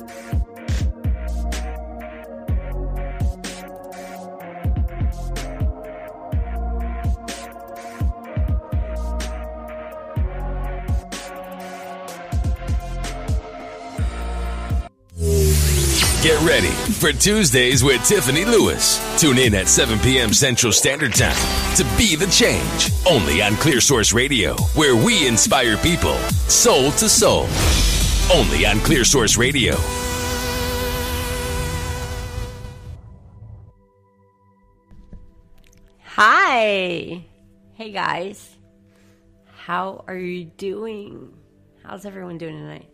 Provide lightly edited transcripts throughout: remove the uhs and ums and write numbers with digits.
Get ready for Tuesdays with Tiffany Lewis. Tune in at 7 p.m. Central Standard Time to be the change. Only on Clearsource Radio, where we inspire people soul to soul. Only on Clearsource Radio. Hi. Hey guys. How are you doing? How's everyone doing tonight?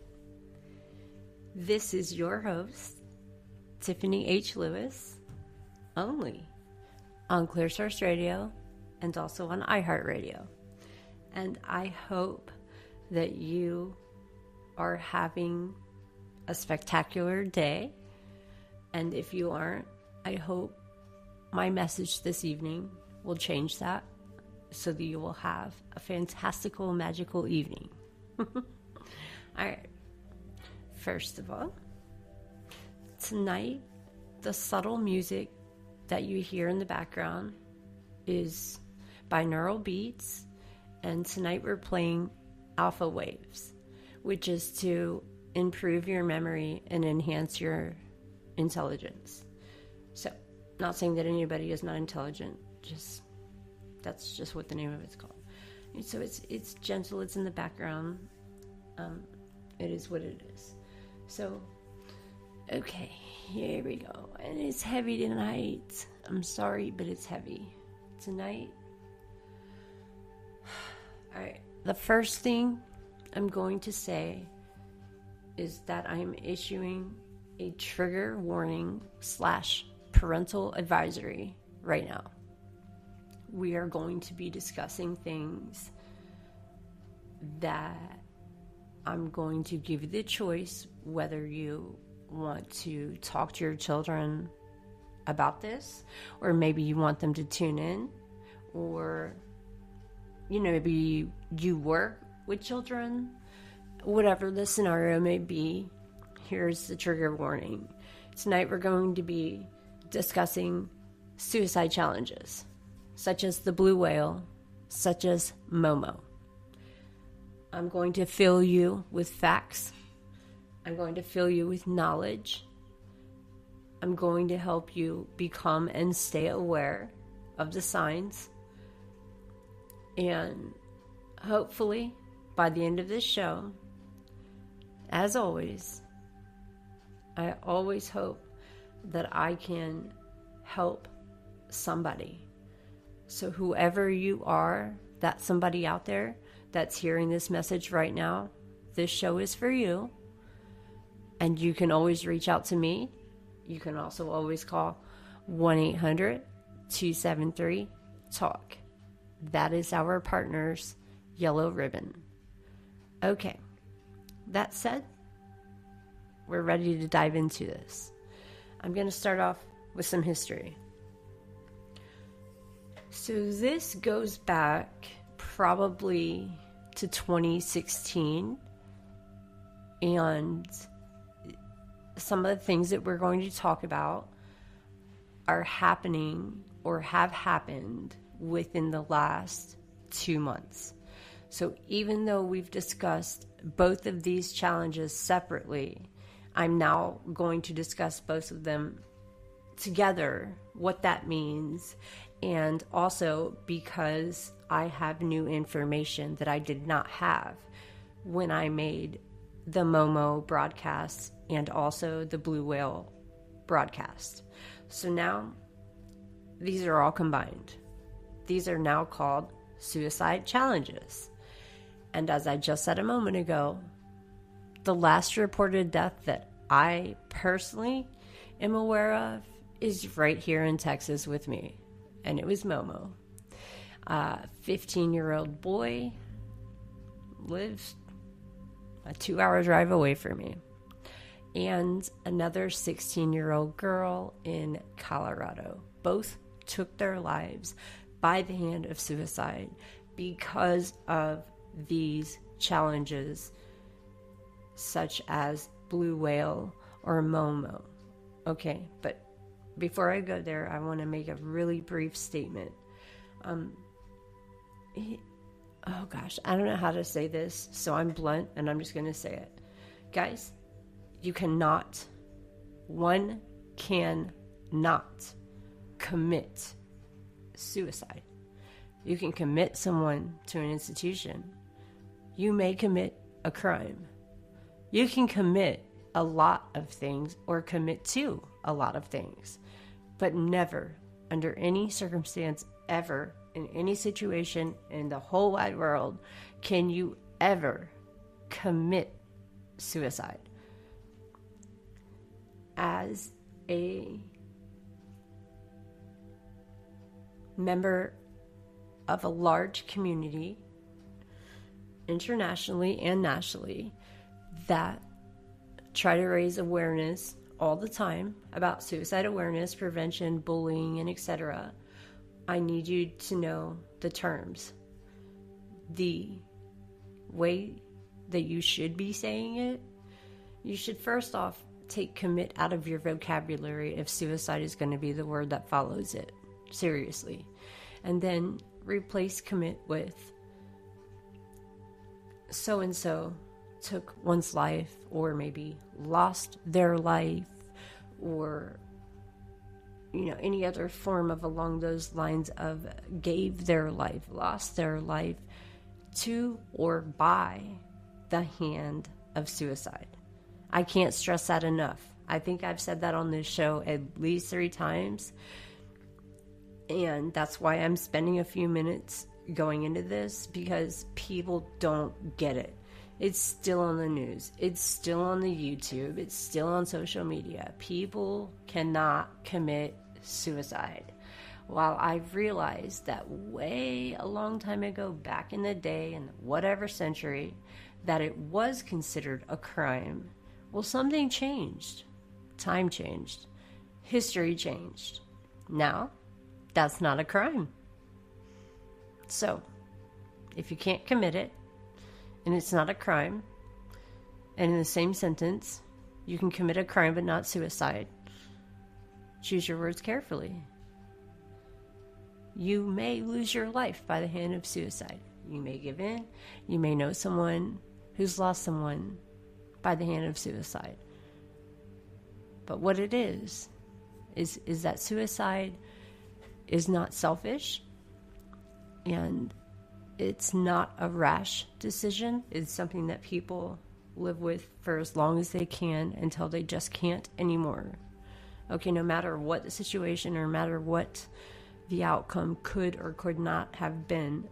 This is your host, Tiffany H. Lewis, only on Clearsource Radio and also on iHeart Radio. And I hope that you are having a spectacular day. And if you aren't, I hope my message this evening will change that so that you will have a fantastical, magical evening. All right. First of all, tonight, the subtle music that you hear in the background is binaural beats, and tonight we're playing alpha waves, which is to improve your memory and enhance your intelligence. So, not saying that anybody is not intelligent, that's just what the name of it's called. And so it's gentle, it's in the background, it is what it is. So, okay, here we go. And it's heavy tonight. I'm sorry, but it's heavy. Tonight. Alright, the first thing I'm going to say is that I'm issuing a trigger warning / parental advisory right now. We are going to be discussing things that I'm going to give you the choice whether you want to talk to your children about this, or maybe you want them to tune in, or maybe you work with children. Whatever the scenario may be, here's the trigger warning. Tonight we're going to be discussing suicide challenges, such as the blue whale, such as Momo. I'm going to fill you with facts. I'm going to fill you with knowledge. I'm going to help you become and stay aware of the signs. And hopefully, by the end of this show, as always, I always hope that I can help somebody. So whoever you are, that's somebody out there that's hearing this message right now, this show is for you. And you can always reach out to me. You can also always call 1-800-273-TALK. That is our partner's yellow ribbon. Okay, that said, we're ready to dive into this. I'm going to start off with some history. So this goes back probably to 2016, and some of the things that we're going to talk about are happening or have happened within the last 2 months. So even though we've discussed both of these challenges separately, I'm now going to discuss both of them together, what that means, and also because I have new information that I did not have when I made the Momo broadcast and also the Blue Whale broadcast. So now these are all combined. These are now called suicide challenges. And as I just said a moment ago, the last reported death that I personally am aware of is right here in Texas with me. And it was Momo. A 15-year-old boy lives a 2-hour drive away from me. And another 16-year-old girl in Colorado. Both took their lives by the hand of suicide because of these challenges, such as Blue Whale or Momo. Okay, but before I go there, I want to make a really brief statement. Oh gosh, I don't know how to say this, so I'm blunt and I'm just going to say it. Guys, one cannot commit suicide. You can commit someone to an institution. You may commit a crime. You can commit a lot of things or commit to a lot of things, but never, under any circumstance, ever, in any situation in the whole wide world, can you ever commit suicide. As a member of a large community, internationally and nationally, that try to raise awareness all the time about suicide awareness, prevention, bullying, and etc., I need you to know the terms. The way that you should be saying it, you should first off take commit out of your vocabulary if suicide is going to be the word that follows it. Seriously. And then replace commit with so-and-so took one's life, or maybe lost their life, or any other form of along those lines of gave their life, lost their life to or by the hand of suicide. I can't stress that enough. I think I've said that on this show at least 3 times. And that's why I'm spending a few minutes going into this, because people don't get it. It's still on the news. It's still on the YouTube. It's still on social media. People cannot commit suicide. While I've realized that way a long time ago, back in the day, in whatever century, that it was considered a crime, well, something changed. Time changed. History changed. Now, that's not a crime. So, if you can't commit it, and it's not a crime, and in the same sentence, you can commit a crime but not suicide, choose your words carefully. You may lose your life by the hand of suicide. You may give in. You may know someone who's lost someone by the hand of suicide. But what it is that suicide is not selfish, and it's not a rash decision. It's something that people live with for as long as they can until they just can't anymore. Okay, no matter what the situation or no matter what the outcome could or could not have been,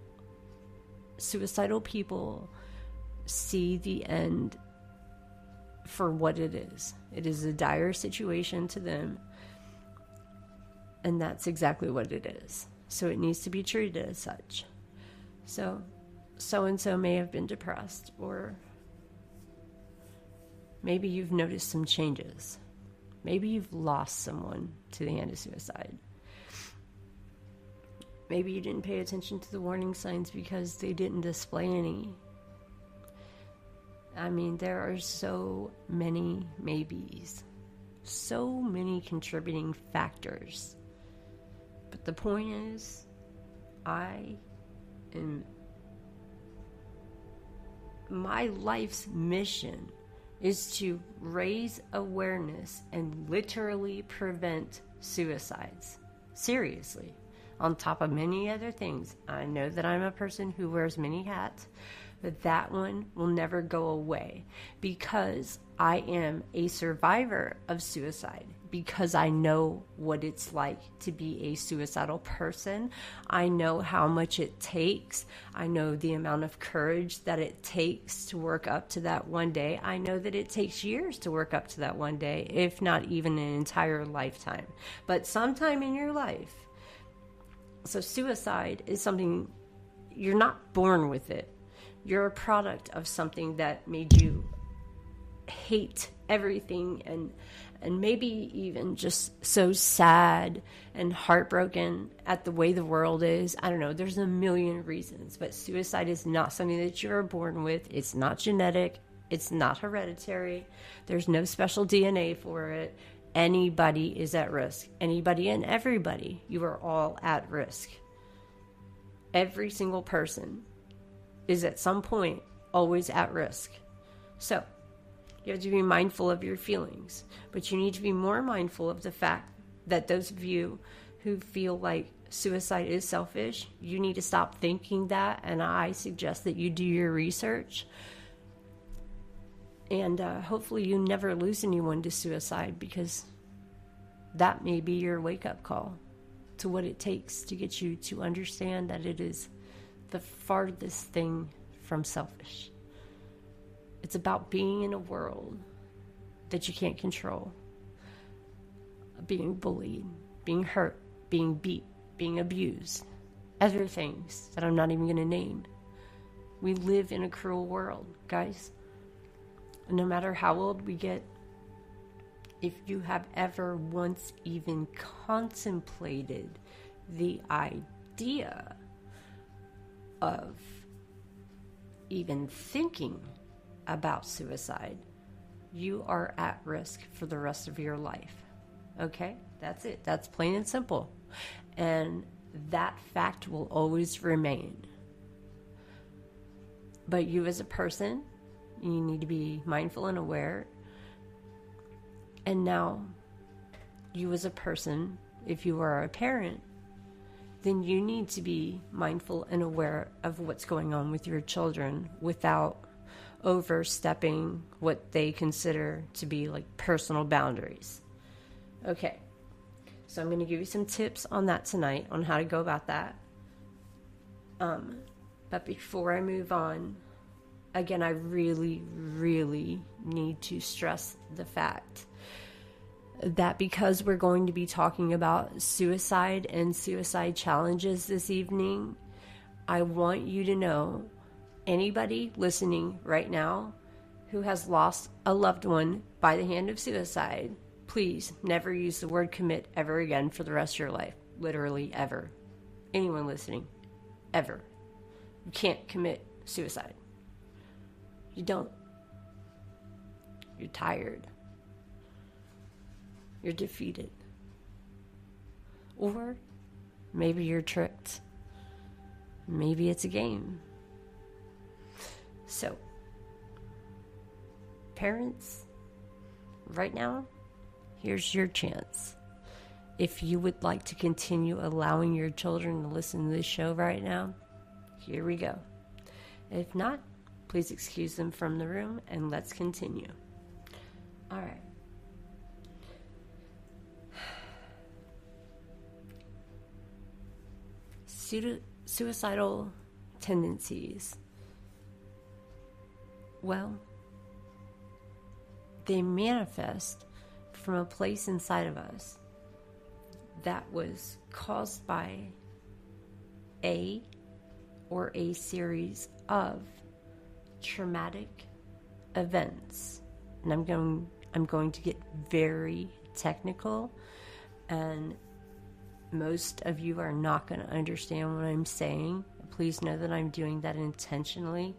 suicidal people see the end for what it is. It is a dire situation to them, and that's exactly what it is. So it needs to be treated as such. So-and-so may have been depressed, or maybe you've noticed some changes. Maybe you've lost someone to the hand of suicide. Maybe you didn't pay attention to the warning signs because they didn't display any. I mean, there are so many maybes, so many contributing factors. But the point is, my life's mission is to raise awareness and literally prevent suicides. Seriously. On top of many other things. I know that I'm a person who wears many hats, but that one will never go away, because I am a survivor of suicide, because I know what it's like to be a suicidal person. I know how much it takes. I know the amount of courage that it takes to work up to that one day. I know that it takes years to work up to that one day, if not even an entire lifetime. But sometime in your life. So suicide is something, you're not born with it. You're a product of something that made you hate everything and maybe even just so sad and heartbroken at the way the world is. I don't know. There's a million reasons, but suicide is not something that you're born with. It's not genetic. It's not hereditary. There's no special DNA for it. Anybody is at risk. Anybody and everybody. You are all at risk. Every single person is at some point always at risk. So, you have to be mindful of your feelings. But you need to be more mindful of the fact that those of you who feel like suicide is selfish, you need to stop thinking that. And I suggest that you do your research. And hopefully you never lose anyone to suicide, because that may be your wake-up call to what it takes to get you to understand that it is the farthest thing from selfish. It's about being in a world that you can't control. Being bullied, being hurt, being beat, being abused. Other things that I'm not even going to name. We live in a cruel world, guys. No matter how old we get, if you have ever once even contemplated the idea of even thinking about suicide, you are at risk for the rest of your life. Okay? That's it. That's plain and simple. And that fact will always remain. But you as a person, you need to be mindful and aware. And now, you as a person, if you are a parent, then you need to be mindful and aware of what's going on with your children without overstepping what they consider to be like personal boundaries. Okay, so I'm going to give you some tips on that tonight, on how to go about that. But before I move on, again, I really, really need to stress the fact that because we're going to be talking about suicide and suicide challenges this evening, I want you to know, anybody listening right now who has lost a loved one by the hand of suicide, please never use the word commit ever again for the rest of your life. Literally ever. Anyone listening, ever. You can't commit suicide. You don't. You're tired. You're defeated. Or maybe you're tricked. Maybe it's a game. So, parents, right now, here's your chance. If you would like to continue allowing your children to listen to this show right now, here we go. If not, please excuse them from the room and let's continue. All right. Suicidal tendencies. Well, they manifest from a place inside of us that was caused by a series of traumatic events. And I'm going to get very technical, and most of you are not going to understand what I'm saying. Please know that I'm doing that intentionally,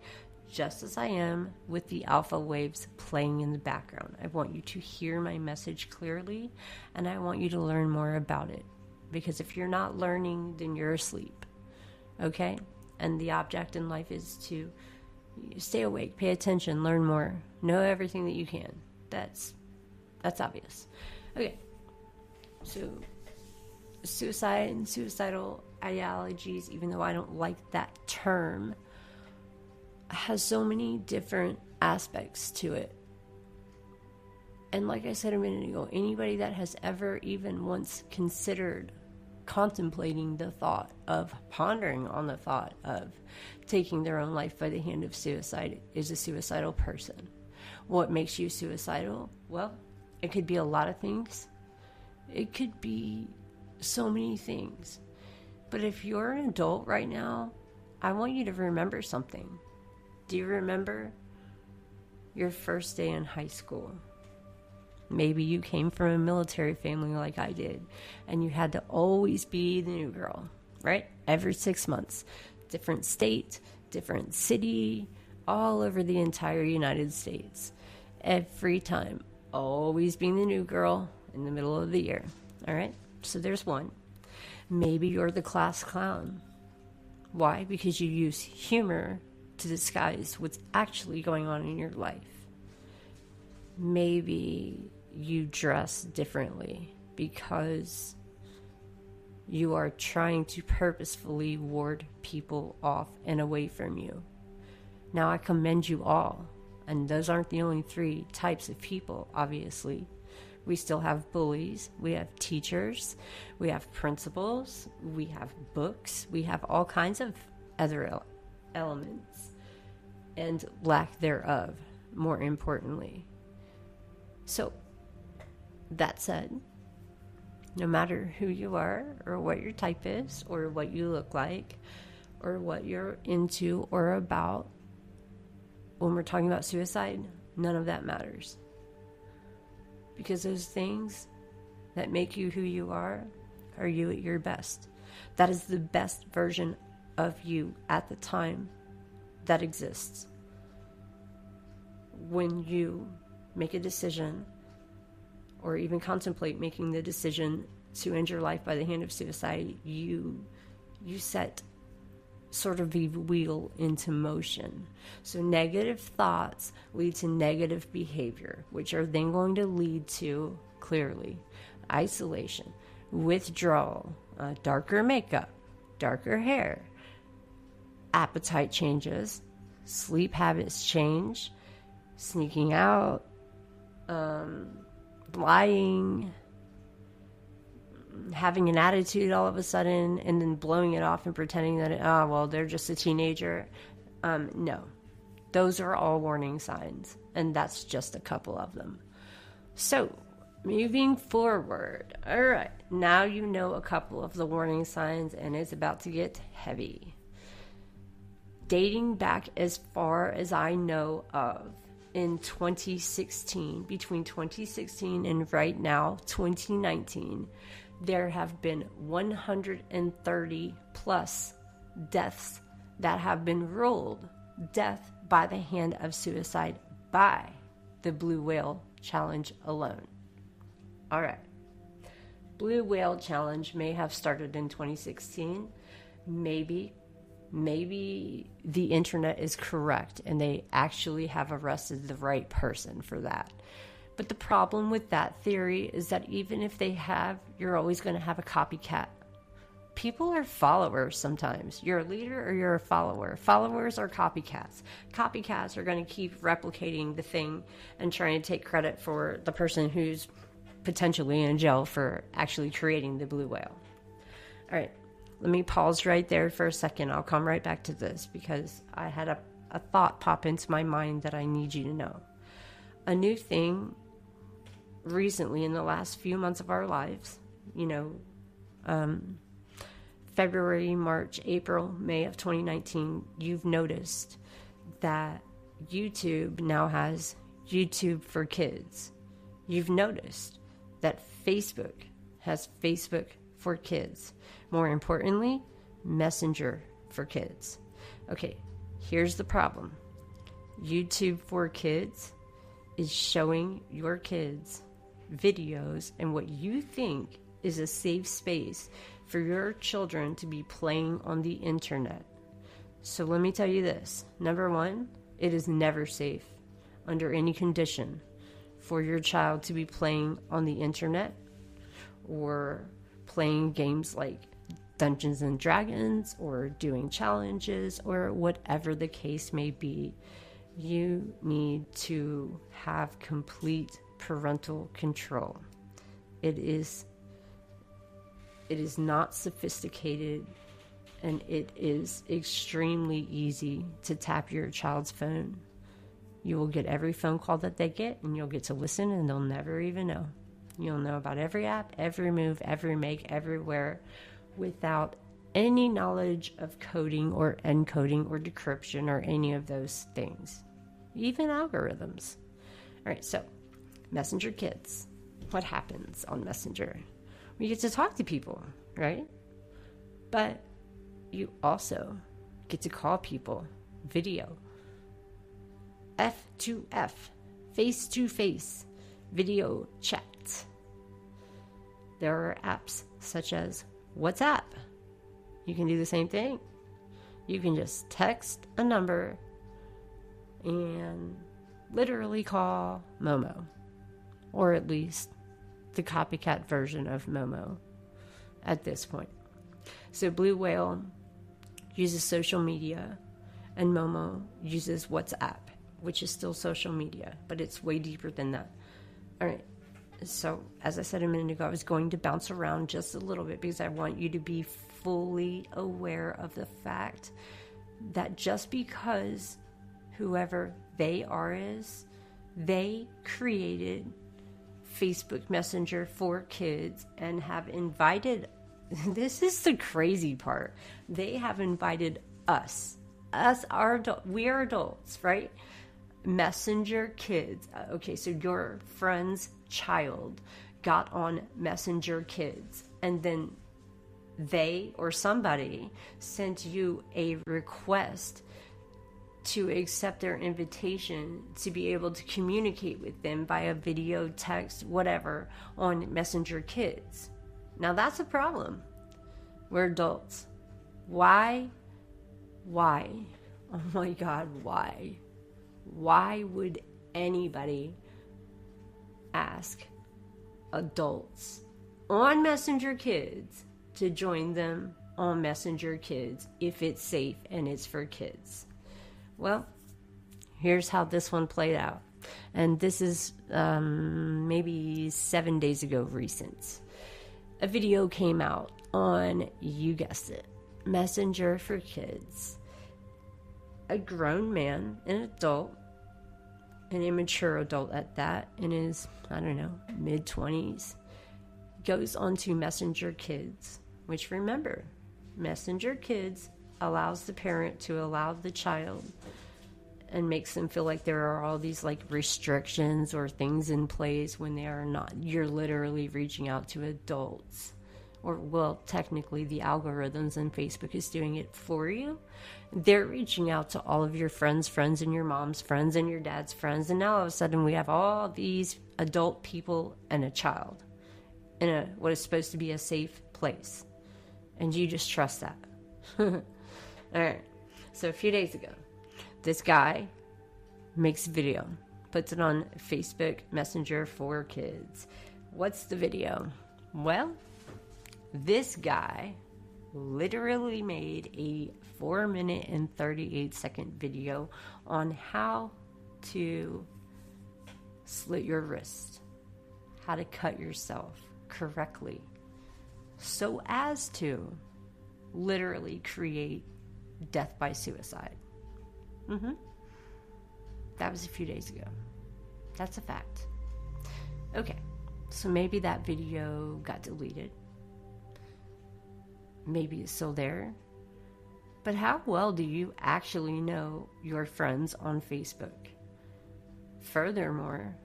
just as I am with the alpha waves playing in the background. I want you to hear my message clearly, and I want you to learn more about it. Because if you're not learning, then you're asleep. Okay? And the object in life is to stay awake, pay attention, learn more, know everything that you can. That's obvious. Okay. So, suicide and suicidal ideologies, even though I don't like that term, has so many different aspects to it. And like I said a minute ago, anybody that has ever even once considered contemplating the thought of, pondering on the thought of taking their own life by the hand of suicide is a suicidal person. What makes you suicidal? Well, it could be a lot of things. It could be so many things. But if you're an adult right now, I want you to remember something. Do you remember your first day in high school? Maybe you came from a military family like I did, and you had to always be the new girl, right? Every 6 months. Different state, different city, all over the entire United States. Every time. Always being the new girl in the middle of the year. All right? So there's one. Maybe you're the class clown. Why? Because you use humor to disguise what's actually going on in your life. Maybe you dress differently because you are trying to purposefully ward people off and away from you. Now, I commend you all. And those aren't the only 3 types of people, obviously. We still have bullies, we have teachers, we have principals, we have books, we have all kinds of other elements, and lack thereof, more importantly. So, that said, no matter who you are, or what your type is, or what you look like, or what you're into or about, when we're talking about suicide, none of that matters. Because those things that make you who you are you at your best. That is the best version of you at the time that exists. When you make a decision, or even contemplate making the decision to end your life by the hand of suicide, you set sort of the wheel into motion. So negative thoughts lead to negative behavior, which are then going to lead to, clearly, isolation, withdrawal, darker makeup, darker hair, appetite changes, sleep habits change, sneaking out, lying, having an attitude all of a sudden, and then blowing it off and pretending that, they're just a teenager. No. Those are all warning signs, and that's just a couple of them. So, moving forward. All right. Now you know a couple of the warning signs, and it's about to get heavy. Dating back as far as I know of, in 2016, between 2016 and right now, 2019, there have been 130 plus deaths that have been ruled death by the hand of suicide by the Blue Whale Challenge alone. All right. Blue Whale Challenge may have started in 2016. Maybe the internet is correct and they actually have arrested the right person for that. But the problem with that theory is that even if they have, you're always going to have a copycat. People are followers sometimes. You're a leader or you're a follower. Followers are copycats. Copycats are going to keep replicating the thing and trying to take credit for the person who's potentially in jail for actually creating the blue whale. All right, let me pause right there for a second. I'll come right back to this because I had a thought pop into my mind that I need you to know. A new thing recently in the last few months of our lives, February, March, April, May of 2019, you've noticed that YouTube now has YouTube for Kids. You've noticed that Facebook has Facebook for Kids. More importantly, Messenger for Kids. Okay, here's the problem. YouTube for Kids is showing your kids videos and what you think is a safe space for your children to be playing on the internet. So let me tell you this. Number one, it is never safe under any condition for your child to be playing on the internet or playing games like Dungeons and Dragons or doing challenges or whatever the case may be. You need to have complete parental control. It is not sophisticated, and it is extremely easy to tap your child's phone. You will get every phone call that they get, and you'll get to listen, and they'll never even know. You'll know about every app, every move, every make, everywhere, without any knowledge of coding or encoding or decryption or any of those things, even algorithms. All right, so Messenger Kids. What happens on Messenger? We get to talk to people, right? But you also get to call people, video, F2F, face-to-face video chat. There are apps such as WhatsApp. You can do the same thing. You can just text a number and literally call Momo, or at least the copycat version of Momo at this point. So Blue Whale uses social media, and Momo uses WhatsApp, which is still social media, but it's way deeper than that. All right. So, as I said a minute ago, I was going to bounce around just a little bit because I want you to be fully aware of the fact that just because whoever they are is, they created Facebook Messenger for kids and have invited, this is the crazy part, they have invited us, we are adults, right? Messenger kids. Okay, so your friend's child got on Messenger Kids, and then they or somebody sent you a request to accept their invitation to be able to communicate with them via video, text, whatever, on Messenger Kids. Now that's a problem. We're adults. Why? Oh my God, why? Why would anybody ask adults on Messenger Kids to join them on Messenger Kids if it's safe and it's for kids? Well, here's how this one played out. And this is maybe 7 days ago recent. A video came out on, you guessed it, Messenger for Kids. A grown man, an adult, an immature adult at that, in his, mid-20s, goes onto Messenger Kids, which, remember, Messenger Kids allows the parent to allow the child and makes them feel like there are all these restrictions or things in place when they are not. You're literally reaching out to adults. Or, well, technically the algorithms and Facebook is doing it for you. They're reaching out to all of your friends and your mom's friends and your dad's friends. And now all of a sudden we have all these adult people and a child in what is supposed to be a safe place. And you just trust that. All right. So a few days ago, this guy makes a video, puts it on Facebook Messenger for Kids. What's the video? Well, this guy literally made a 4-minute and 38-second video on how to slit your wrist, how to cut yourself correctly, so as to literally create death by suicide. That was a few days ago. That's a fact. Okay, so maybe that video got deleted. Maybe it's still there. But how well do you actually know your friends on Facebook? Furthermore,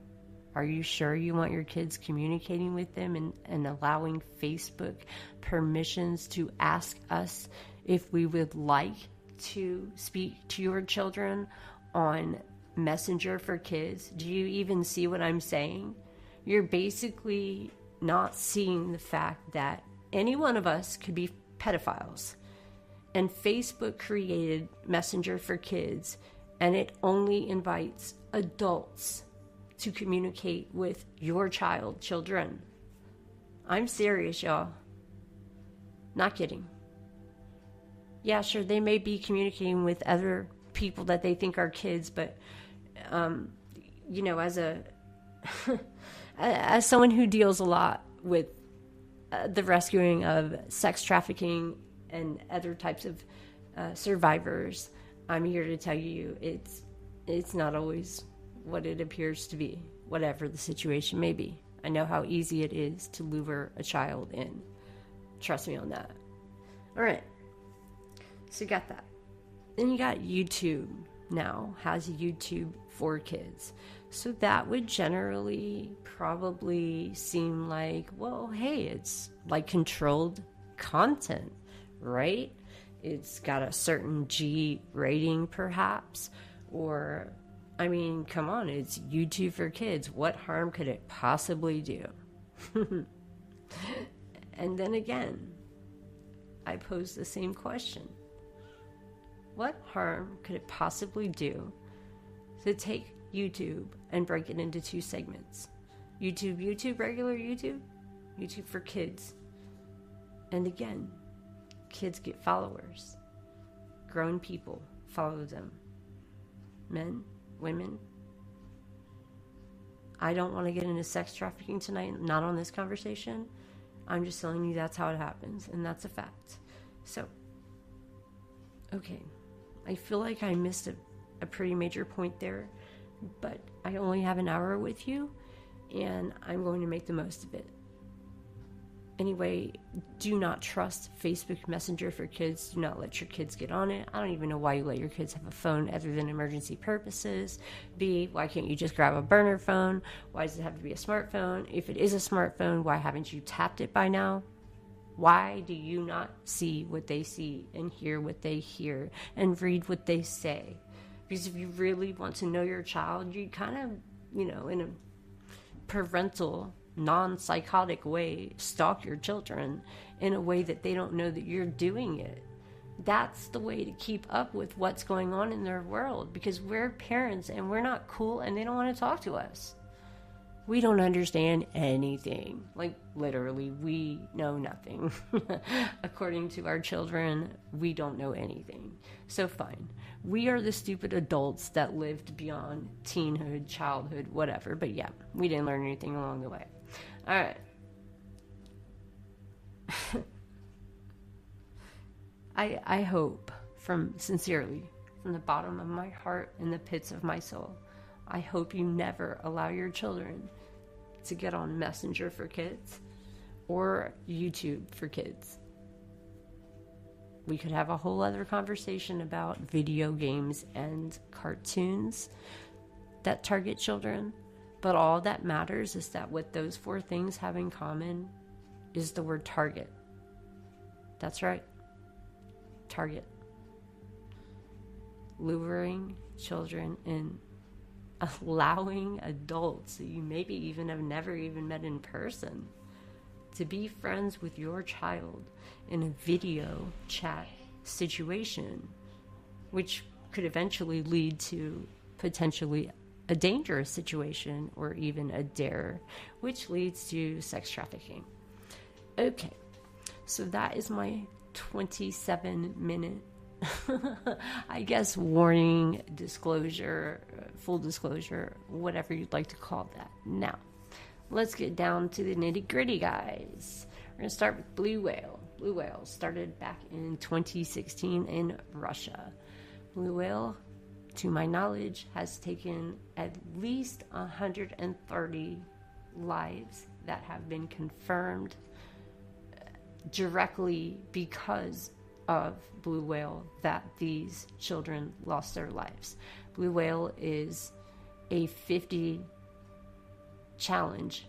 are you sure you want your kids communicating with them and allowing Facebook permissions to ask us if we would like to speak to your children on Messenger for Kids? Do you even see what I'm saying? You're basically not seeing the fact that any one of us could be pedophiles. And Facebook created Messenger for Kids, and it only invites adults to communicate with your children. I'm serious, y'all. Not kidding. Yeah, sure, they may be communicating with other people that they think are kids, but, as someone who deals a lot with the rescuing of sex trafficking and other types of survivors, I'm here to tell you it's not always what it appears to be, whatever the situation may be. I know how easy it is to lure a child in. Trust me on that. All right. So you got that. Then you got YouTube now, has YouTube for kids. So that would generally probably seem like, well, hey, it's like controlled content, right? It's got a certain G rating perhaps, or I mean, come on, it's YouTube for kids. What harm could it possibly do? And then again, I pose the same question. What harm could it possibly do to take YouTube and break it into two segments? YouTube, regular YouTube, YouTube for kids. And again, kids get followers. Grown people follow them. Men, women. I don't want to get into sex trafficking tonight, not on this conversation. I'm just telling you that's how it happens, and that's a fact. So, okay. I feel like I missed a pretty major point there, but I only have an hour with you, and I'm going to make the most of it. Anyway, do not trust Facebook Messenger for kids. Do not let your kids get on it. I don't even know why you let your kids have a phone other than emergency purposes. B, why can't you just grab a burner phone? Why does it have to be a smartphone? If it is a smartphone, why haven't you tapped it by now? Why do you not see what they see and hear what they hear and read what they say? Because if you really want to know your child, you kind of, in a parental, non-psychotic way, stalk your children in a way that they don't know that you're doing it. That's the way to keep up with what's going on in their world, because we're parents and we're not cool and they don't want to talk to us. We don't understand anything. Like, literally, we know nothing. According to our children, we don't know anything. So fine. We are the stupid adults that lived beyond teenhood, childhood, whatever. But yeah, we didn't learn anything along the way. All right. I hope, sincerely, from the bottom of my heart and the pits of my soul, I hope you never allow your children to get on Messenger for kids or YouTube for kids. We could have a whole other conversation about video games and cartoons that target children, but all that matters is that what those four things have in common is the word target. That's right. Target. Luring children in, allowing adults that you maybe even have never even met in person to be friends with your child in a video chat situation, which could eventually lead to potentially a dangerous situation or even a dare, which leads to sex trafficking. Okay, so that is my 27-minute I guess warning, disclosure, full disclosure, whatever you'd like to call that. Now, let's get down to the nitty-gritty, guys. We're going to start with Blue Whale. Blue Whale started back in 2016 in Russia. Blue Whale, to my knowledge, has taken at least 130 lives that have been confirmed directly because of Blue Whale that these children lost their lives. Blue Whale is a 50 challenge.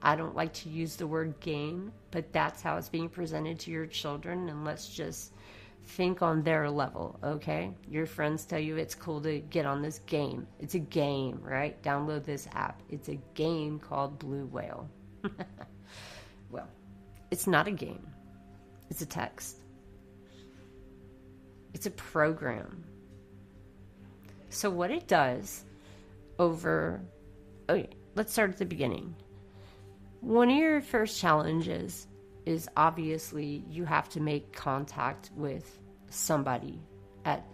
I don't like to use the word game, but that's how it's being presented to your children, and let's just think on their level, okay? Your friends tell you it's cool to get on this game. It's a game, right? Download this app. It's a game called Blue Whale. Well, it's not a game. It's a text. It's a program. So what it does let's start at the beginning. One of your first challenges is obviously you have to make contact with somebody at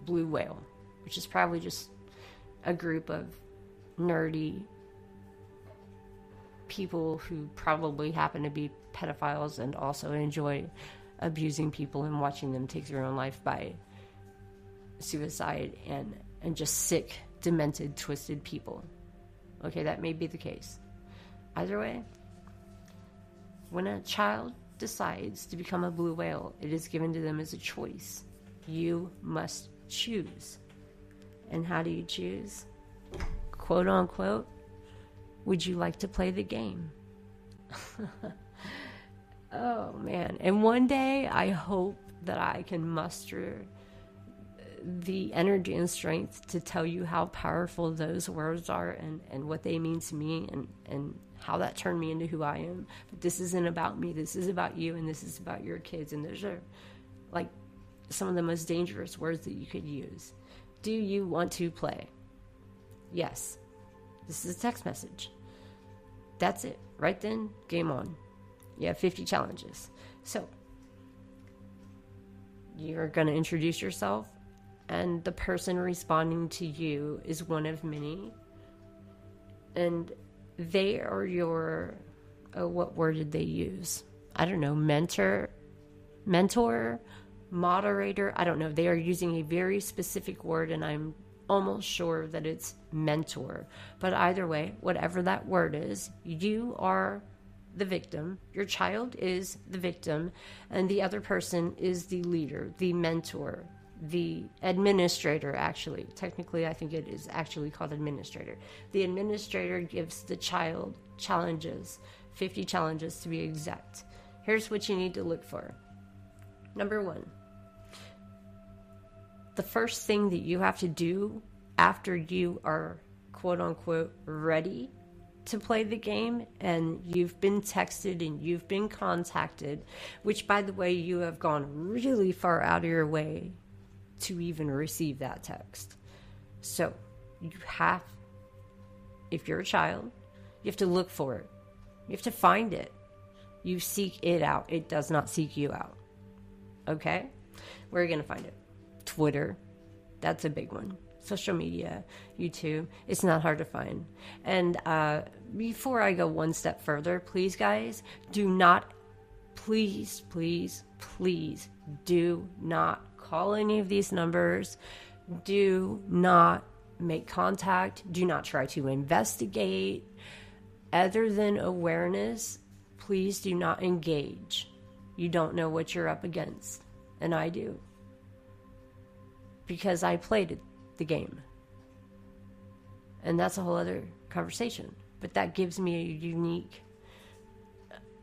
Blue Whale, which is probably just a group of nerdy people who probably happen to be pedophiles and also enjoy abusing people and watching them take their own life by suicide and just sick, demented, twisted people. Okay, that may be the case. Either way, when a child decides to become a Blue Whale, it is given to them as a choice. You must choose. And how do you choose? Quote unquote, would you like to play the game? Oh man. And one day I hope that I can muster the energy and strength to tell you how powerful those words are and what they mean to me and how that turned me into who I am. But this isn't about me. This is about you, and this is about your kids. And those are like some of the most dangerous words that you could use. Do you want to play? Yes. This is a text message. That's it. Right then, game on. You have 50 challenges. So you're going to introduce yourself, and the person responding to you is one of many. And they are your, what word did they use? I don't know, mentor, moderator. I don't know. They are using a very specific word, and I'm almost sure that it's mentor. But either way, whatever that word is, you are the victim, your child is the victim, and the other person is the leader, the mentor, the administrator. Actually, technically I think it is actually called administrator. The administrator gives the child challenges, 50 challenges to be exact. Here's what you need to look for. Number 1, the first thing that you have to do after you are quote unquote ready to play the game, and you've been texted and you've been contacted, which by the way, you have gone really far out of your way to even receive that text. So you have, if you're a child, you have to look for it. You have to find it. You seek it out. It does not seek you out. Okay? Where are you going to find it? Twitter. That's a big one. Social media, YouTube. It's not hard to find. And before I go one step further, please, guys, do not, please do not call any of these numbers. Do not make contact. Do not try to investigate. Other than awareness, please do not engage. You don't know what you're up against. And I do. Because I played it. The game. And that's a whole other conversation. But that gives me a unique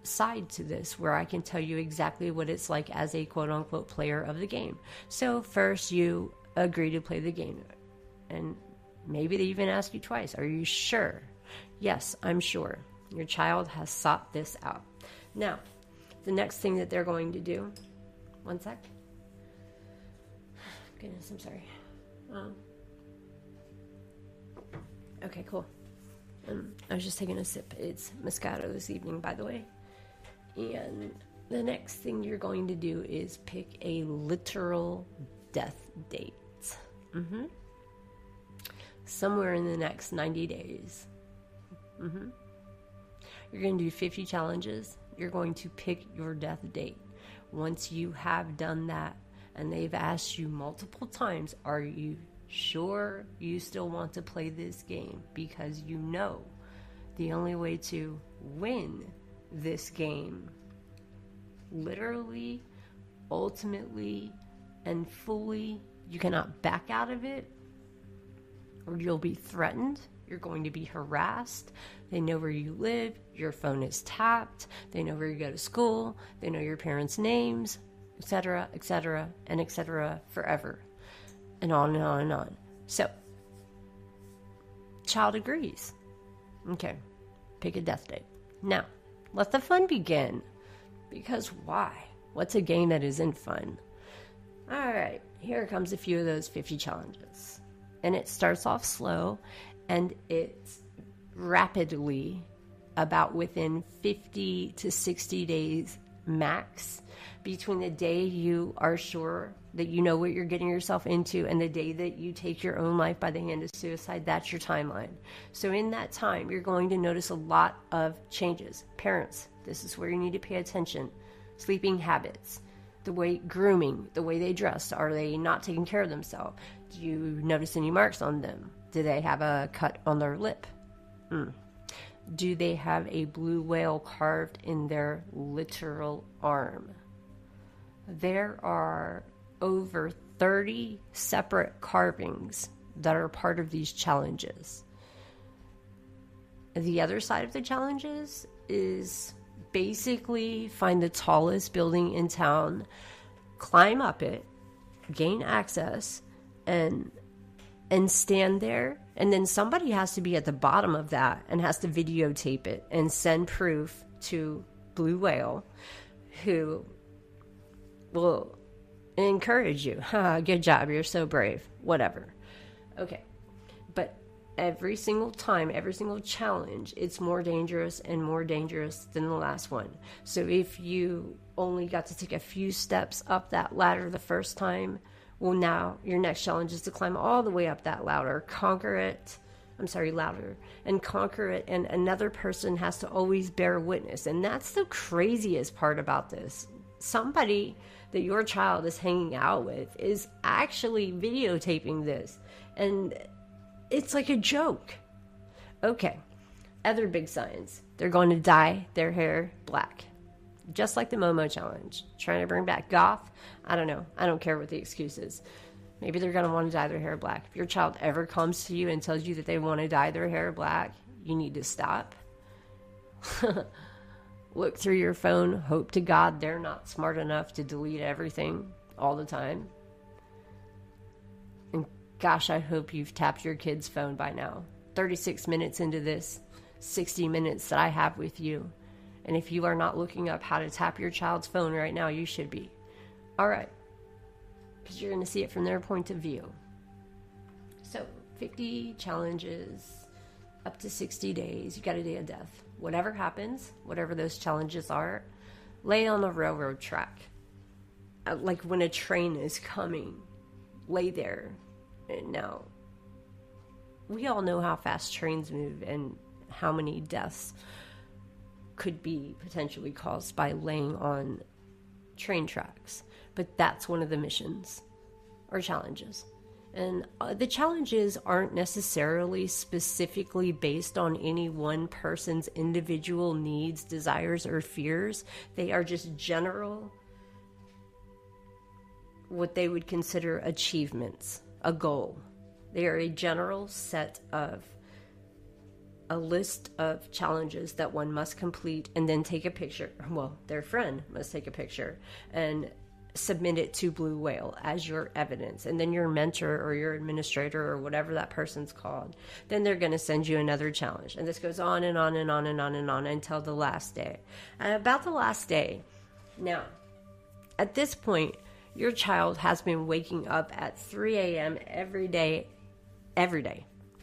side to this where I can tell you exactly what it's like as a quote unquote player of the game. So first you agree to play the game. And maybe they even ask you twice. Are you sure? Yes, I'm sure. Your child has sought this out. Now, the next thing that they're going to do. One sec. Goodness, I'm sorry. Okay, cool. I was just taking a sip. It's Moscato this evening, by the way. And the next thing you're going to do is pick a literal death date. Somewhere in the next 90 days. You're going to do 50 challenges. You're going to pick your death date. Once you have done that, and they've asked you multiple times, are you sure you still want to play this game? Because you know the only way to win this game, literally, ultimately, and fully, you cannot back out of it, or you'll be threatened. You're going to be harassed. They know where you live. Your phone is tapped. They know where you go to school. They know your parents' names, etc., and etc. forever. And on and on and on. So, child agrees. Okay, pick a death date. Now, let the fun begin. Because why? What's a game that isn't fun? Alright, here comes a few of those 50 challenges. And it starts off slow, and it's rapidly, about within 50 to 60 days max, between the day you are sure that you know what you're getting yourself into and the day that you take your own life by the hand of suicide. That's your timeline. So in that time, you're going to notice a lot of changes. Parents, this is where you need to pay attention. Sleeping habits, the way grooming, the way they dress. Are they not taking care of themselves? Do you notice any marks on them? Do they have a cut on their lip? Do they have a blue whale carved in their literal arm? There are over 30 separate carvings that are part of these challenges. The other side of the challenges is basically find the tallest building in town, climb up it, gain access, and stand there, and then somebody has to be at the bottom of that and has to videotape it and send proof to Blue Whale, who will encourage you. Good job, you're so brave, whatever. Okay, but every single time, every single challenge, it's more dangerous and more dangerous than the last one. So if you only got to take a few steps up that ladder the first time, well, now your next challenge is to climb all the way up that ladder, louder, and conquer it, and another person has to always bear witness. And that's the craziest part about this. Somebody that your child is hanging out with is actually videotaping this, and it's like a joke. Okay, other big signs. They're going to dye their hair black. Just like the Momo challenge. Trying to bring back goth. I don't know. I don't care what the excuse is. Maybe they're going to want to dye their hair black. If your child ever comes to you and tells you that they want to dye their hair black, you need to stop. Look through your phone. Hope to God they're not smart enough to delete everything all the time. And gosh, I hope you've tapped your kid's phone by now. 36 minutes into this 60 minutes that I have with you. And if you are not looking up how to tap your child's phone right now, you should be. All right. Because you're going to see it from their point of view. So, 50 challenges, up to 60 days. You got a day of death. Whatever happens, whatever those challenges are, lay on the railroad track. Like when a train is coming, lay there. And now, we all know how fast trains move and how many deaths could be potentially caused by laying on train tracks. But that's one of the missions or challenges. And the challenges aren't necessarily specifically based on any one person's individual needs, desires, or fears. They are just general, what they would consider achievements, a goal. They are a general set of a list of challenges that one must complete and then take a picture. Well, their friend must take a picture and submit it to Blue Whale as your evidence. And then your mentor or your administrator or whatever that person's called, then they're going to send you another challenge. And this goes on and on and on and on and on until the last day. And about the last day, now, at this point, your child has been waking up at 3 a.m. every day,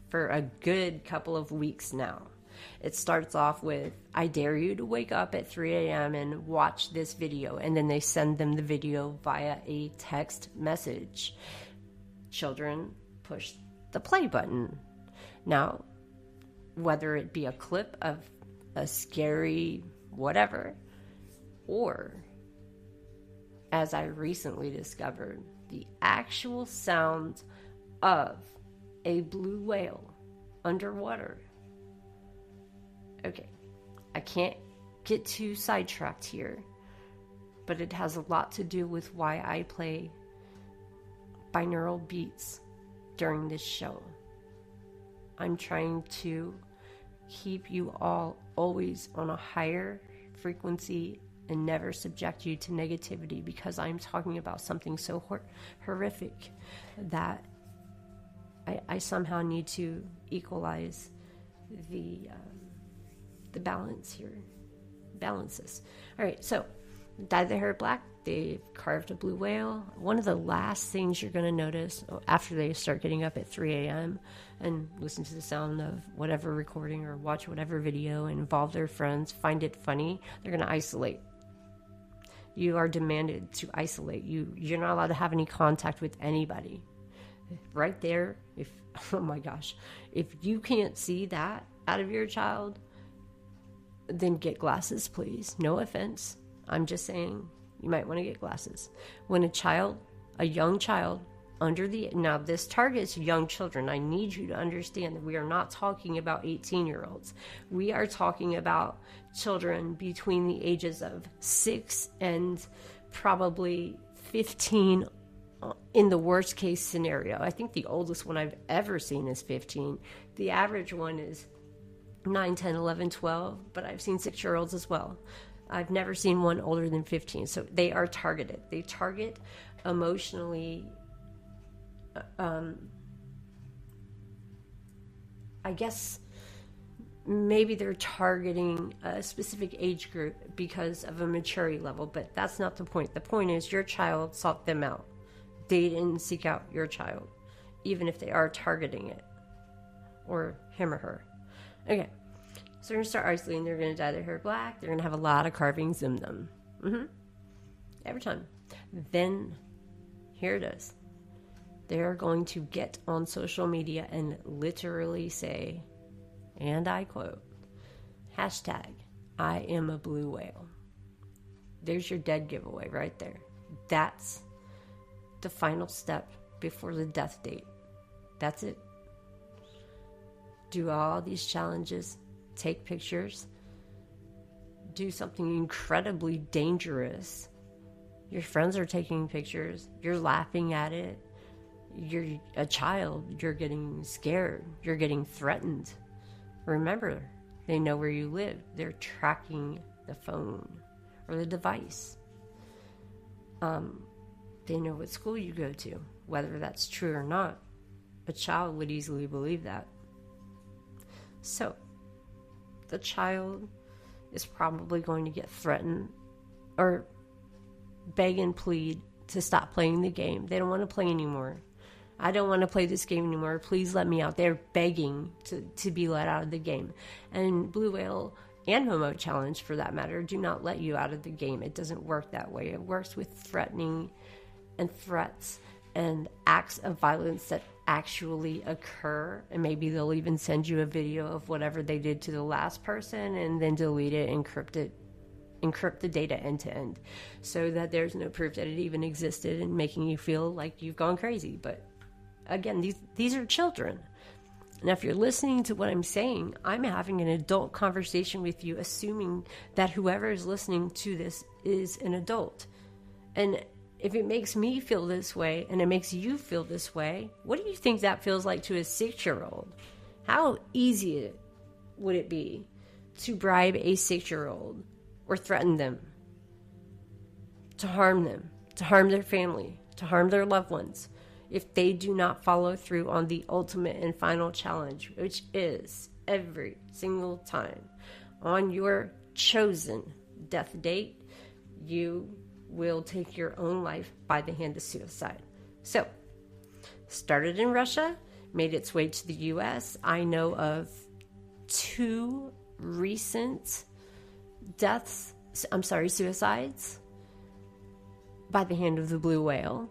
for a good couple of weeks now. It starts off with, I dare you to wake up at 3 a.m. and watch this video. And then they send them the video via a text message. Children push the play button. Now, whether it be a clip of a scary whatever, or, as I recently discovered, the actual sound of a blue whale underwater. Okay, I can't get too sidetracked here, but it has a lot to do with why I play binaural beats during this show. I'm trying to keep you all always on a higher frequency and never subject you to negativity, because I'm talking about something so horrific that I somehow need to equalize the balance here. Balances. All right, so dyed the hair black. They've carved a blue whale. One of the last things you're going to notice after they start getting up at 3 a.m. and listen to the sound of whatever recording or watch whatever video and involve their friends, find it funny, they're going to isolate. You are demanded to isolate. You're not allowed to have any contact with anybody. Right there, oh my gosh, if you can't see that out of your child, then get glasses, please. No offense. I'm just saying you might want to get glasses. When a young child now this targets young children. I need you to understand that we are not talking about 18-year-olds. We are talking about children between the ages of 6 and probably 15 in the worst case scenario. I think the oldest one I've ever seen is 15. The average one is 9, 10, 11, 12, but I've seen 6-year-olds as well. I've never seen one older than 15. So they are targeted. They target emotionally I guess maybe they're targeting a specific age group because of a maturity level, but that's not the point. The point is your child sought them out. They didn't seek out your child, even if they are targeting it, or him or her. Okay, so they're going to start isolating. They're going to dye their hair black. They're going to have a lot of carvings in them. Every time. Then, here it is. They're going to get on social media and literally say, and I quote, hashtag, I am a blue whale. There's your dead giveaway right there. That's the final step before the death date. That's it. Do all these challenges, take pictures, do something incredibly dangerous. Your friends are taking pictures, you're laughing at it, you're a child, you're getting scared, you're getting threatened. Remember, they know where you live. They're tracking the phone or the device. They know what school you go to. Whether that's true or not, a child would easily believe that. So, the child is probably going to get threatened or beg and plead to stop playing the game. They don't want to play anymore. I don't want to play this game anymore. Please let me out. They're begging to be let out of the game. And Blue Whale and Momo Challenge, for that matter, do not let you out of the game. It doesn't work that way. It works with threatening and threats and acts of violence that actually occur. And maybe they'll even send you a video of whatever they did to the last person and then delete it, encrypt the data end to end so that there's no proof that it even existed and making you feel like you've gone crazy. But again, these are children. Now, if you're listening to what I'm saying, I'm having an adult conversation with you, assuming that whoever is listening to this is an adult. And if it makes me feel this way and it makes you feel this way, what do you think that feels like to a 6-year-old? How easy would it be to bribe a 6-year-old or threaten them, to harm their family, to harm their loved ones, if they do not follow through on the ultimate and final challenge, which is every single time on your chosen death date, you will take your own life by the hand of suicide. So, started in Russia, made its way to the US. I know of 2 recent suicides by the hand of the blue whale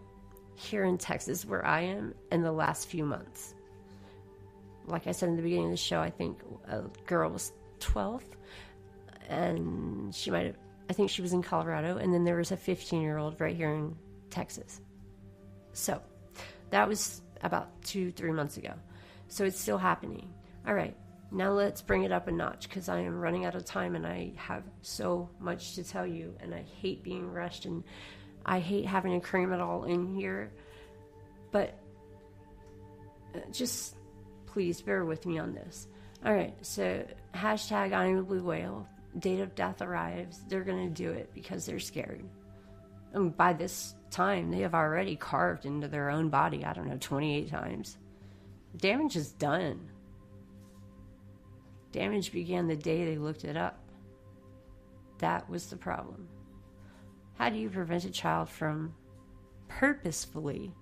here in Texas, where I am, in the last few months. Like I said in the beginning of the show, I think a girl was 12, and I think she was in Colorado, and then there was a 15-year-old right here in Texas. So, that was about 2-3 months ago. So it's still happening. All right, now let's bring it up a notch, because I am running out of time, and I have so much to tell you, and I hate being rushed, and I hate having to cram it all in here, but just please bear with me on this. All right, so hashtag I am a blue whale. Date of death arrives. They're going to do it because they're scared. And by this time, they have already carved into their own body, 28 times. Damage is done. Damage began the day they looked it up. That was the problem. How do you prevent a child from purposefully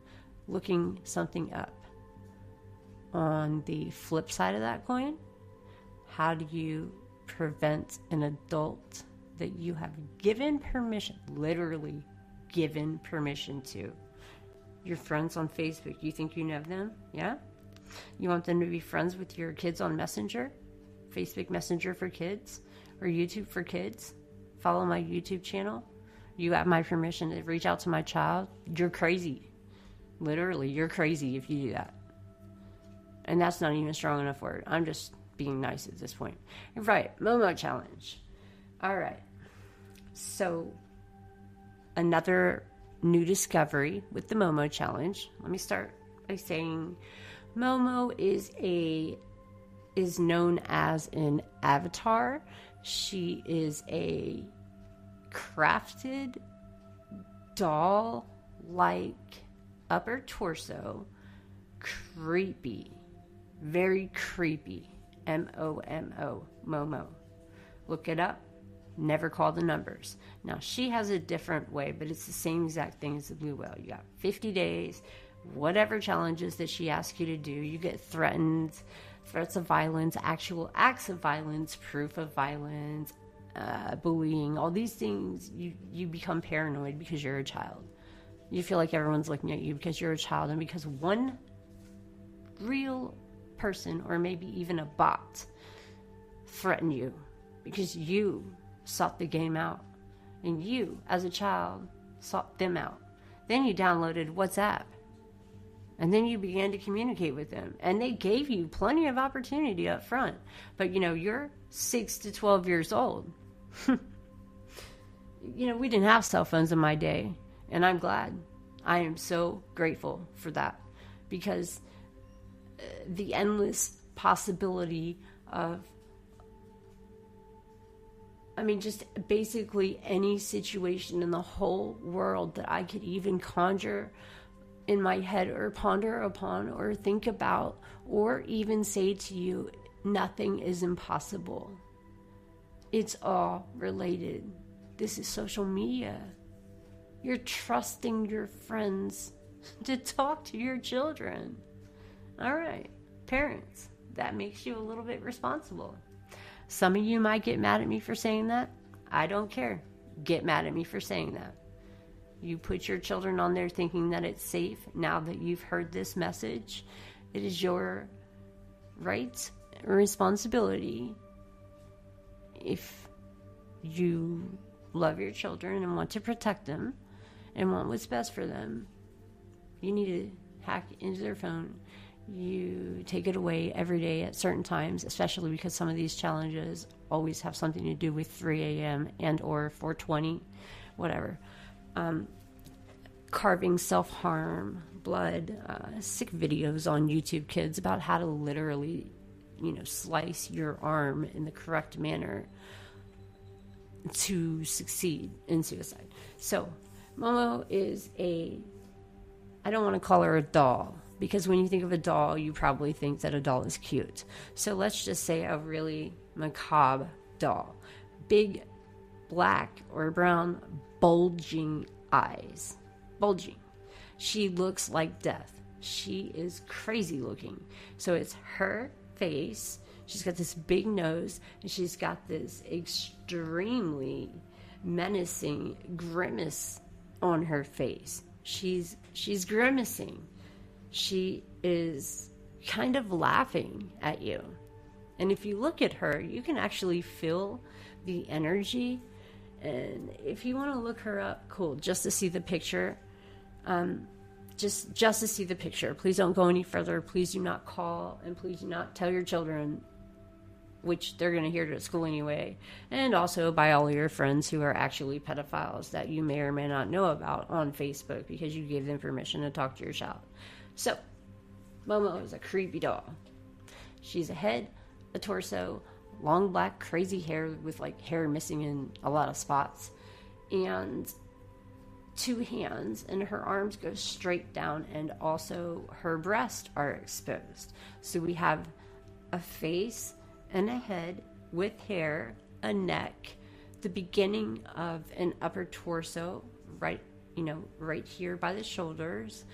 looking something up? On the flip side of that coin, how do you prevent an adult that you have given permission, literally given permission to? Your friends on Facebook, you think you know them? Yeah? You want them to be friends with your kids on Messenger? Facebook Messenger for kids? Or YouTube for kids? Follow my YouTube channel? You have my permission to reach out to my child? You're crazy. Literally, you're crazy if you do that. And that's not even a strong enough word. I'm just being nice at this point. Right, Momo Challenge. All right. So, another new discovery with the Momo Challenge. Let me start by saying Momo is known as an avatar. She is a crafted doll-like upper torso creepy. Very creepy. M-O-M-O. Momo. Look it up. Never call the numbers. Now, she has a different way, but it's the same exact thing as the blue whale. You got 50 days, whatever challenges that she asks you to do. You get threatened, threats of violence, actual acts of violence, proof of violence, bullying, all these things. You become paranoid because you're a child. You feel like everyone's looking at you because you're a child, and because one real person, or maybe even a bot, threatened you because you sought the game out, and you, as a child, sought them out. Then you downloaded WhatsApp, and then you began to communicate with them, and they gave you plenty of opportunity up front. But you're 6 to 12 years old. We didn't have cell phones in my day, and I'm glad. I am so grateful for that, because the endless possibility of, just basically any situation in the whole world that I could even conjure in my head, or ponder upon, or think about, or even say to you, nothing is impossible. It's all related. This is social media. You're trusting your friends to talk to your children. All right, parents, that makes you a little bit responsible. Some of you might get mad at me for saying that. I don't care. Get mad at me for saying that. You put your children on there thinking that it's safe. Now that you've heard this message, it is your right and responsibility, if you love your children and want to protect them and want what's best for them, you need to hack into their phone. You take it away every day at certain times, especially because some of these challenges always have something to do with 3 a.m. and or 4:20, whatever. Carving, self-harm, blood, sick videos on YouTube Kids about how to literally, slice your arm in the correct manner to succeed in suicide. So, Momo is I don't want to call her a doll, because when you think of a doll, you probably think that a doll is cute. So let's just say a really macabre doll. Big black or brown bulging eyes. Bulging. She looks like death. She is crazy looking. So it's her face. She's got this big nose, and she's got this extremely menacing grimace on her face. She's grimacing. She is kind of laughing at you. And if you look at her, you can actually feel the energy. And if you want to look her up, cool, just to see the picture. Just to see the picture. Please don't go any further. Please do not call, and please do not tell your children, which they're going to hear it at school anyway. And also by all of your friends who are actually pedophiles that you may or may not know about on Facebook, because you gave them permission to talk to your child. So, Momo is a creepy doll. She's a head, a torso, long black crazy hair with hair missing in a lot of spots, and 2 hands, and her arms go straight down, and also her breasts are exposed. So we have a face and a head with hair, a neck, the beginning of an upper torso, right here by the shoulders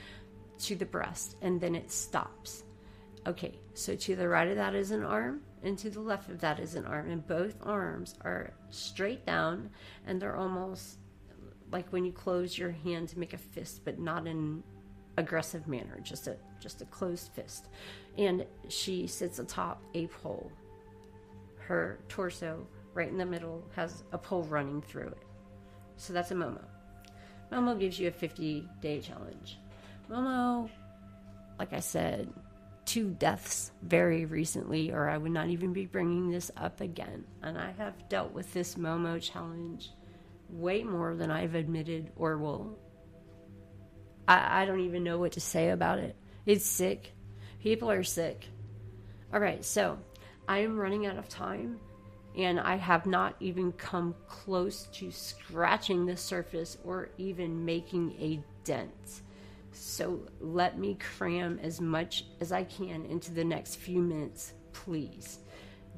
to the breast, and then it stops. Okay, so to the right of that is an arm, and to the left of that is an arm, and both arms are straight down, and they're almost like when you close your hand to make a fist, but not in an aggressive manner, just a closed fist. And she sits atop a pole. Her torso, right in the middle, has a pole running through it. So that's a Momo. Momo gives you a 50-day challenge. Momo, like I said, 2 deaths very recently, or I would not even be bringing this up again. And I have dealt with this Momo challenge way more than I've admitted or will. I don't even know what to say about it. It's sick. People are sick. All right, so I am running out of time, and I have not even come close to scratching the surface or even making a dent. So let me cram as much as I can into the next few minutes, please.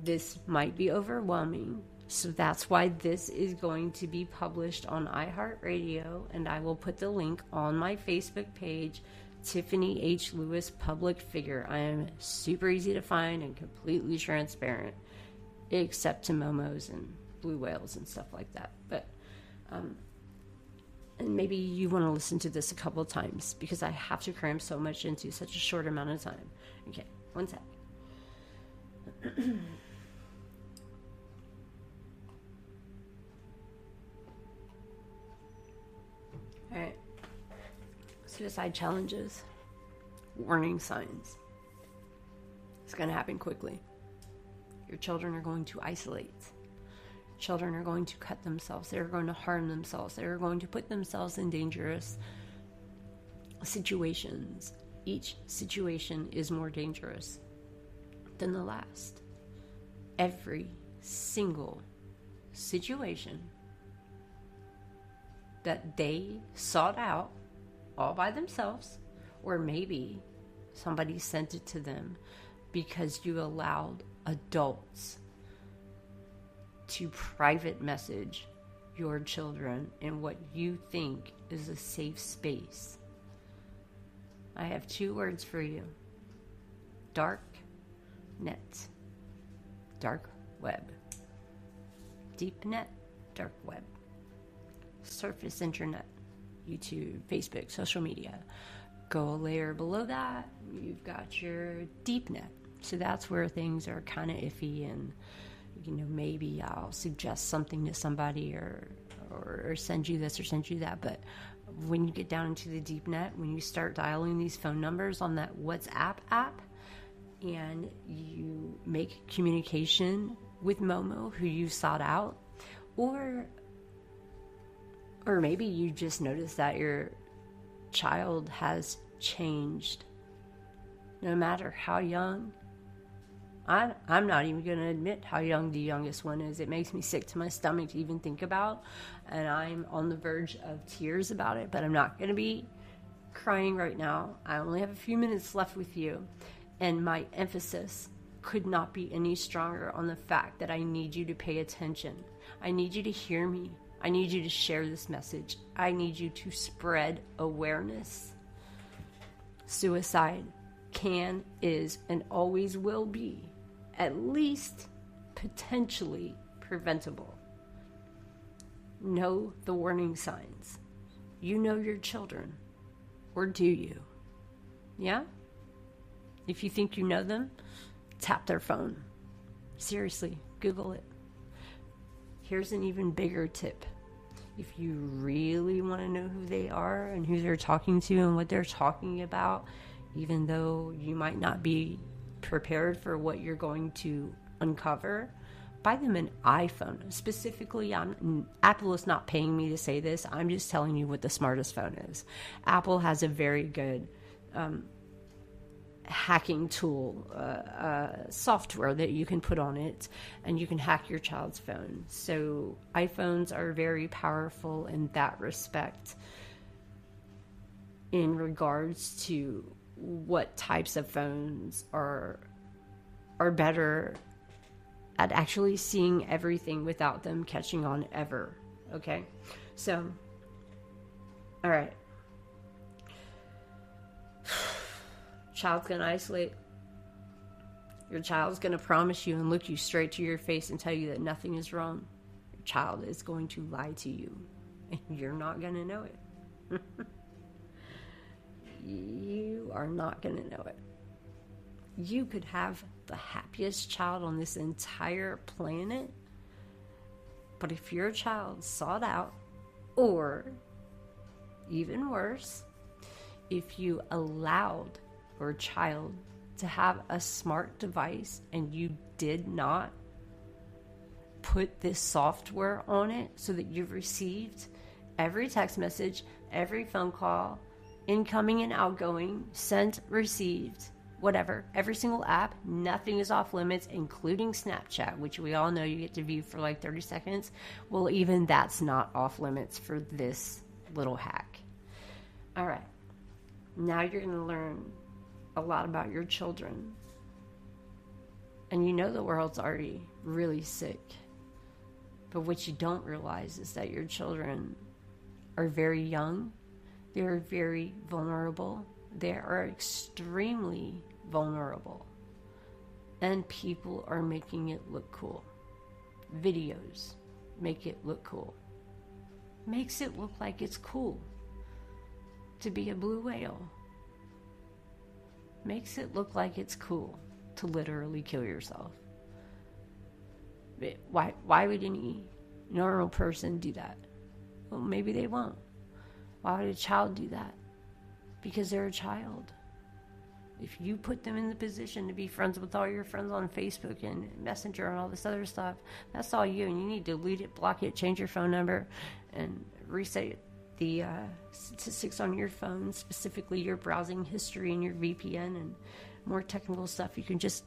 This might be overwhelming, so that's why this is going to be published on iHeart Radio, and I will put the link on my Facebook page, Tiffany H. Lewis Public Figure. I am super easy to find and completely transparent, except to Momos and blue whales and stuff like that. But and maybe you want to listen to this a couple of times because I have to cram so much into such a short amount of time. Okay, one sec. All right. Suicide challenges. Warning signs. It's going to happen quickly. Your children are going to isolate. Children are going to cut themselves. They're going to harm themselves. They're going to put themselves in dangerous situations. Each situation is more dangerous than the last. Every single situation that they sought out all by themselves, or maybe somebody sent it to them because you allowed adults to private message your children in what you think is a safe space. I have 2 words for you. Dark net. Dark web. Deep net. Dark web. Surface internet. YouTube, Facebook, social media. Go a layer below that, you've got your deep net. So that's where things are kind of iffy, and maybe I'll suggest something to somebody or send you this or send you that. But when you get down into the deep net, when you start dialing these phone numbers on that WhatsApp app and you make communication with Momo, who you sought out, or maybe you just notice that your child has changed, no matter how young. I'm not even going to admit how young the youngest one is. It makes me sick to my stomach to even think about, and I'm on the verge of tears about it, but I'm not going to be crying right now. I only have a few minutes left with you, and my emphasis could not be any stronger on the fact that I need you to pay attention. I need you to hear me. I need you to share this message. I need you to spread awareness. Suicide can, is, and always will be at least potentially preventable. Know the warning signs. You know your children, or do you? Yeah? If you think you know them, tap their phone. Seriously, Google it. Here's an even bigger tip. If you really want to know who they are and who they're talking to and what they're talking about, even though you might not be prepared for what you're going to uncover, buy them an iPhone. Specifically, Apple is not paying me to say this. I'm just telling you what the smartest phone is. Apple has a very good hacking tool, software that you can put on it, and you can hack your child's phone. So iPhones are very powerful in that respect in regards to what types of phones are better at actually seeing everything without them catching on ever. Okay? So, all right. Child's going to isolate. Your child's going to promise you and look you straight to your face and tell you that nothing is wrong. Your child is going to lie to you, and you're not going to know it. You are not going to know it. You could have the happiest child on this entire planet, but if your child sought out, or even worse, if you allowed your child to have a smart device and you did not put this software on it so that you've received every text message, every phone call, incoming and outgoing, sent, received, whatever, every single app, nothing is off limits, including Snapchat, which we all know you get to view for like 30 seconds. Well, even that's not off limits for this little hack. All right. Now you're going to learn a lot about your children. And you know the world's already really sick. But what you don't realize is that your children are very young. They're very vulnerable. They are extremely vulnerable. And people are making it look cool. Videos make it look cool. Makes it look like it's cool to be a blue whale. Makes it look like it's cool to literally kill yourself. Why would any normal person do that? Well, maybe they won't. Why would a child do that? Because they're a child. If you put them in the position to be friends with all your friends on Facebook and Messenger and all this other stuff, that's all you. And you need to delete it, block it, change your phone number, and reset the statistics on your phone, specifically your browsing history and your VPN and more technical stuff. You can just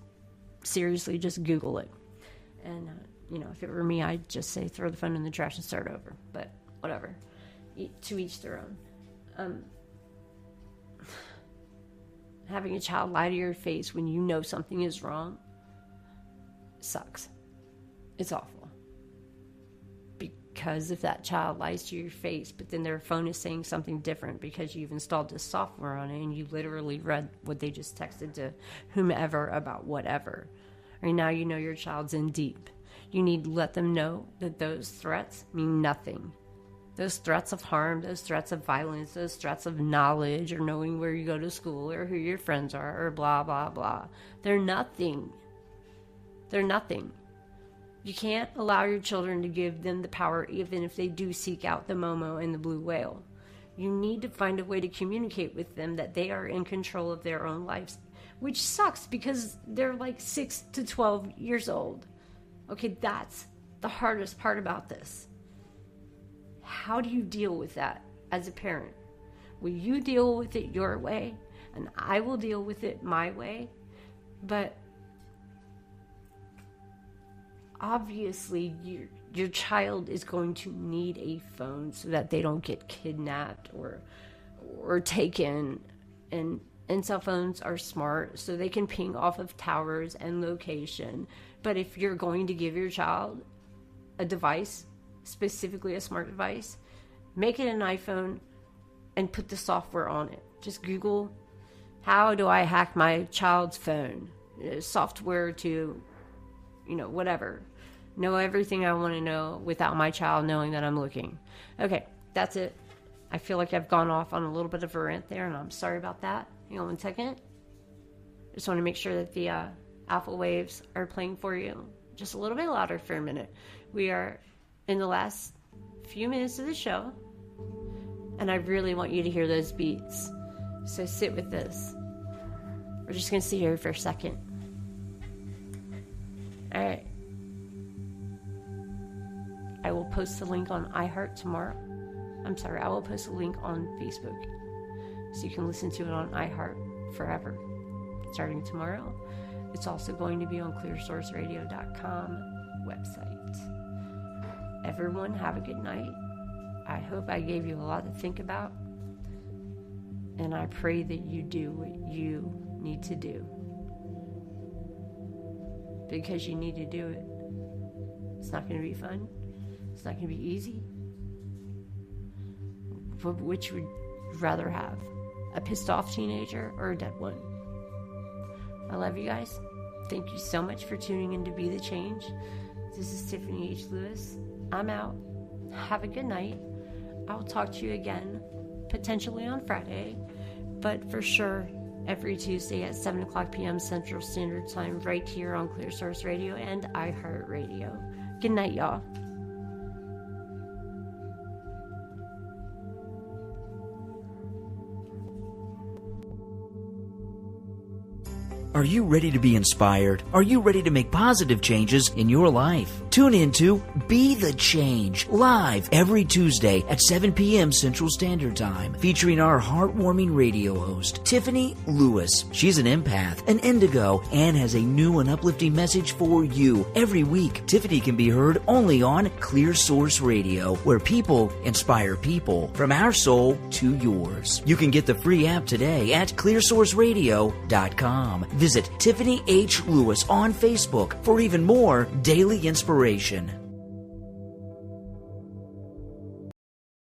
seriously just Google it. And, if it were me, I'd just say throw the phone in the trash and start over. But whatever. To each their own. Having a child lie to your face when you know something is wrong sucks. It's awful. Because if that child lies to your face, but then their phone is saying something different because you've installed this software on it and you literally read what they just texted to whomever about whatever. Right now you know your child's in deep. You need to let them know that those threats mean nothing. Those threats of harm, those threats of violence, those threats of knowledge or knowing where you go to school or who your friends are or blah, blah, blah. They're nothing. They're nothing. You can't allow your children to give them the power even if they do seek out the Momo and the blue whale. You need to find a way to communicate with them that they are in control of their own lives, which sucks because they're like 6 to 12 years old. Okay, that's the hardest part about this. How do you deal with that as a parent? Will you deal with it your way? And I will deal with it my way. But obviously, your child is going to need a phone so that they don't get kidnapped or taken. And cell phones are smart, so they can ping off of towers and location. But if you're going to give your child a device, specifically a smart device, make it an iPhone and put the software on it. Just Google, how do I hack my child's phone? Software to, whatever. Know everything I want to know without my child knowing that I'm looking. Okay, that's it. I feel like I've gone off on a little bit of a rant there, and I'm sorry about that. Hang on 1 second. Just want to make sure that the alpha waves are playing for you just a little bit louder for a minute. We are in the last few minutes of the show, and I really want you to hear those beats. So sit with this. We're just going to sit here for a second. All right. I will post the link on iHeart tomorrow. I will post a link on Facebook, so you can listen to it on iHeart forever, starting tomorrow. It's also going to be on Clearsourceradio.com website. Everyone, have a good night. I hope I gave you a lot to think about, and I pray that you do what you need to do, because you need to do it. It's not going to be fun. It's not going to be easy. Which would you rather have? A pissed off teenager or a dead one? I love you guys. Thank you so much for tuning in to Be the Change. This is Tiffany H. Lewis. I'm out. Have a good night. I will talk to you again, potentially on Friday, but for sure every Tuesday at 7 o'clock p.m. Central Standard Time, right here on Clearsource Radio and iHeart Radio. Good night, y'all. Are you ready to be inspired? Are you ready to make positive changes in your life? Tune into Be the Change, live every Tuesday at 7 p.m. Central Standard Time, featuring our heartwarming radio host, Tiffany Lewis. She's an empath, an indigo, and has a new and uplifting message for you. Every week, Tiffany can be heard only on Clearsource Radio, where people inspire people, from our soul to yours. You can get the free app today at clearsourceradio.com. Visit Tiffany H. Lewis on Facebook for even more daily inspiration.